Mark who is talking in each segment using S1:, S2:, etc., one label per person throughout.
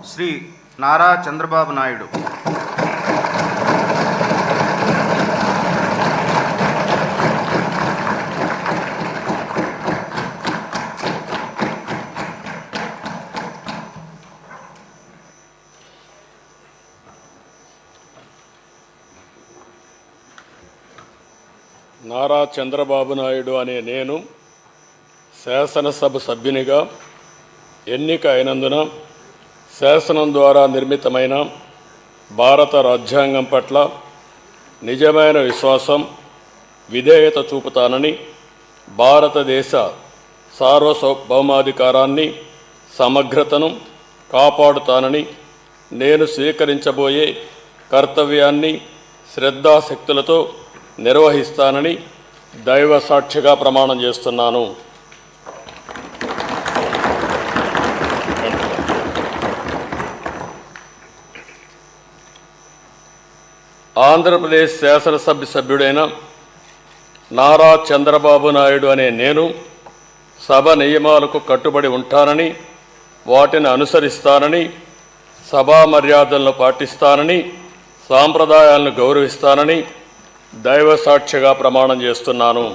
S1: శ్రీ నారా చంద్రబాబు నాయుడు.
S2: నారా చంద్రబాబు నాయుడు అనే నేను శాసనసభ సభ్యునిగా ఎన్నిక అయినందున శాసనం ద్వారా నిర్మితమైన భారత రాజ్యాంగం పట్ల నిజమైన విశ్వాసం, విధేయత చూపుతానని, భారతదేశ సార్వభౌమాధికారాన్ని, సమగ్రతను కాపాడుతానని, నేను స్వీకరించబోయే కర్తవ్యాన్ని శ్రద్ధాశక్తులతో నిర్వహిస్తానని దైవ సాక్షిగా ప్రమాణం చేస్తున్నాను. ఆంధ్రప్రదేశ్ శాసనసభ సభ్యుడైన నారా చంద్రబాబు నాయుడు అనే నేను సభ నియమాలకు కట్టుబడి ఉంటానని, వాటిని అనుసరిస్తానని, సభా మర్యాదలను పాటిస్తానని, సాంప్రదాయాలను గౌరవిస్తానని దైవ సాక్షిగా ప్రమాణం చేస్తున్నాను.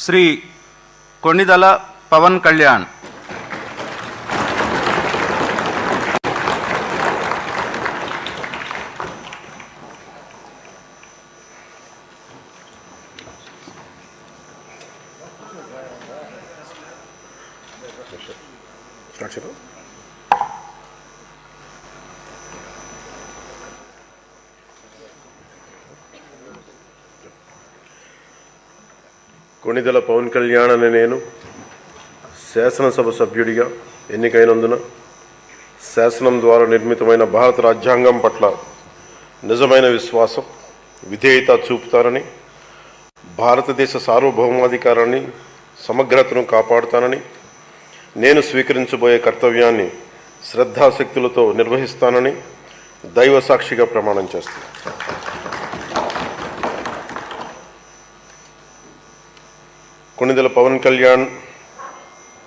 S1: శ్రీ కొణిదల పవన్ కళ్యాణ్.
S3: కొణిదెల పవన్ కళ్యాణ్ అనే నేను శాసనసభ సభ్యుడిగా ఎన్నికైనందున శాసనం ద్వారా నిర్మితమైన భారత రాజ్యాంగం పట్ల నిజమైన విశ్వాసం, విధేయత చూపుతానని, భారతదేశ సార్వభౌమాధికారాన్ని, సమగ్రతను కాపాడుతానని, నేను స్వీకరించబోయే కర్తవ్యాన్ని శ్రద్ధాశక్తులతో నిర్వహిస్తానని దైవ సాక్షిగా ప్రమాణం చేస్తాను. కొణిదెల పవన్ కళ్యాణ్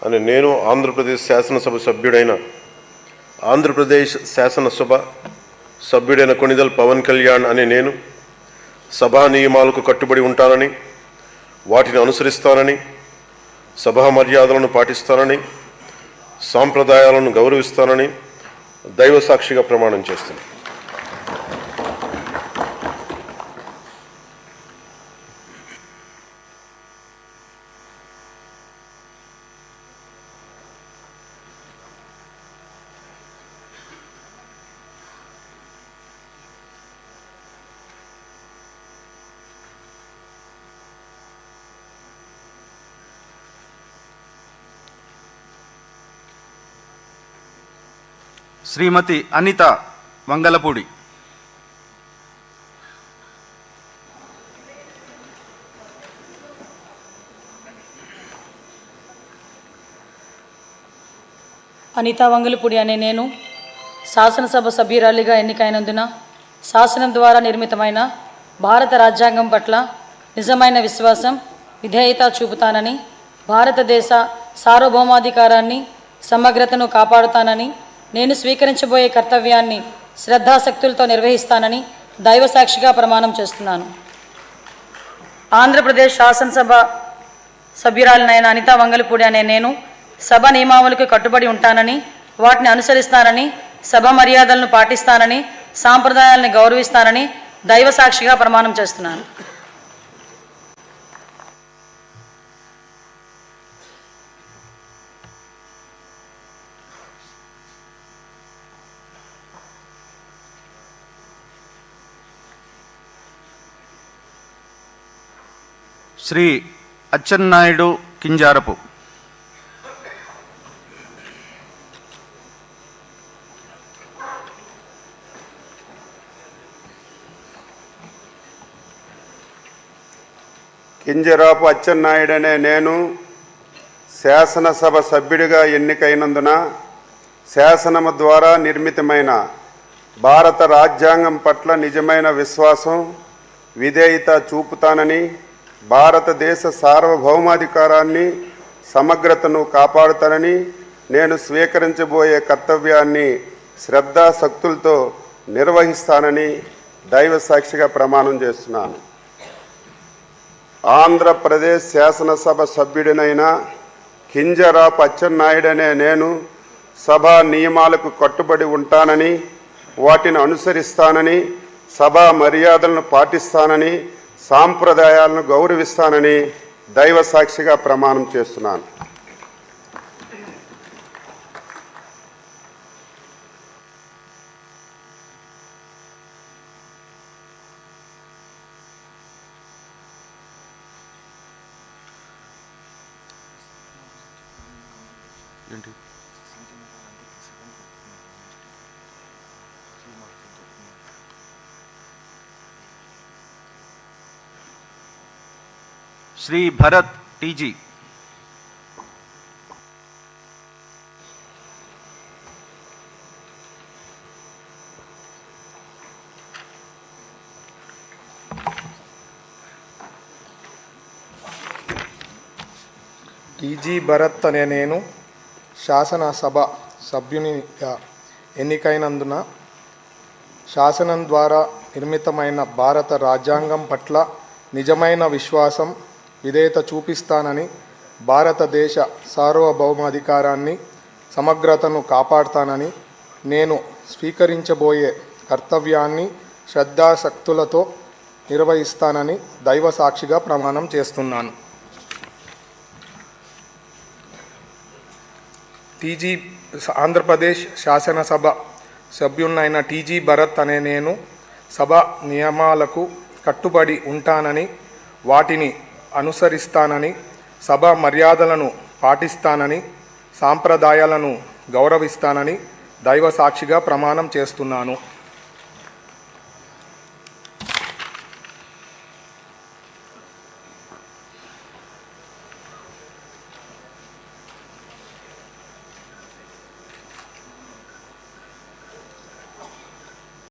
S3: అని నేను ఆంధ్రప్రదేశ్ శాసనసభ సభ్యుడైన కొణిదెల పవన్ కళ్యాణ్ అని నేను సభా నియమాలకు కట్టుబడి ఉంటానని, వాటిని అనుసరిస్తానని, సభా మర్యాదలను పాటిస్తానని, సాంప్రదాయాలను గౌరవిస్తానని దైవ సాక్షిగా ప్రమాణం చేస్తున్నాను.
S1: శ్రీమతి అనిత వంగలపూడి.
S4: అనిత వంగలపూడి అనే నేను శాసనసభ సభ్యురాలిగా ఎన్నికైనందున శాసనం ద్వారా నిర్మితమైన భారత రాజ్యాంగం పట్ల నిజమైన విశ్వాసం, విధేయత చూపుతానని, భారతదేశ సార్వభౌమాధికారాన్ని, సమగ్రతను కాపాడుతానని, నేను స్వీకరించబోయే కర్తవ్యాన్ని శ్రద్ధాశక్తులతో నిర్వహిస్తానని దైవ సాక్షిగా ప్రమాణం చేస్తున్నాను. ఆంధ్రప్రదేశ్ శాసనసభ సభ్యురాలినైన అనిత వంగలపూడి అనే నేను సభ నియమావళికి కట్టుబడి ఉంటానని, వాటిని అనుసరిస్తానని, సభ మర్యాదలను పాటిస్తానని, సాంప్రదాయాలను గౌరవిస్తానని దైవ సాక్షిగా ప్రమాణం చేస్తున్నాను.
S1: శ్రీ అచ్చెన్నాయుడు కింజారపు,
S5: కింజరాపు అచ్చెన్నాయుడు అనే నేను శాసనసభ సభ్యుడిగా ఎన్నికైనందున శాసనము ద్వారా నిర్మితమైన భారత రాజ్యాంగం పట్ల నిజమైన విశ్వాసం, విధేయత చూపుతానని, భారతదేశ సార్వభౌమాధికారాన్ని, సమగ్రతను కాపాడుతానని, నేను స్వీకరించబోయే కర్తవ్యాన్ని శ్రద్ధాశక్తులతో నిర్వహిస్తానని దైవ సాక్షిగా ప్రమాణం చేస్తున్నాను. ఆంధ్రప్రదేశ్ శాసనసభ సభ్యుడినైన కింజరాపు అచ్చెన్నాయుడు అనే నేను సభా నియమాలకు కట్టుబడి ఉంటానని, వాటిని అనుసరిస్తానని, సభా మర్యాదలను పాటిస్తానని, సాంప్రదాయాలను గౌరవిస్తానని దైవ సాక్షిగా ప్రమాణం చేస్తున్నాను.
S1: శ్రీ భరత్ టీజీ,
S6: టీజీ భరత్ అనే నేను శాసనసభ సభ్యునిగా ఎన్నికైనందున శాసనం ద్వారా నిర్మితమైన భారత రాజ్యాంగం పట్ల నిజమైన విశ్వాసం, విధేయత చూపిస్తానని, భారతదేశ సార్వభౌమాధికారాన్ని, సమగ్రతను కాపాడుతానని, నేను స్వీకరించబోయే కర్తవ్యాన్ని శ్రద్ధాశక్తులతో నిర్వహిస్తానని దైవ సాక్షిగా ప్రమాణం చేస్తున్నాను. ఆంధ్రప్రదేశ్ శాసనసభ సభ్యున్నైన టీజీ భరత్ అనే నేను సభ నియమాలకు కట్టుబడి ఉంటానని, వాటిని అనుసరిస్తానని, సభ మర్యాదలను పాటిస్తానని, సాంప్రదాయాలను గౌరవిస్తానని దైవ సాక్షిగా ప్రమాణం చేస్తున్నాను.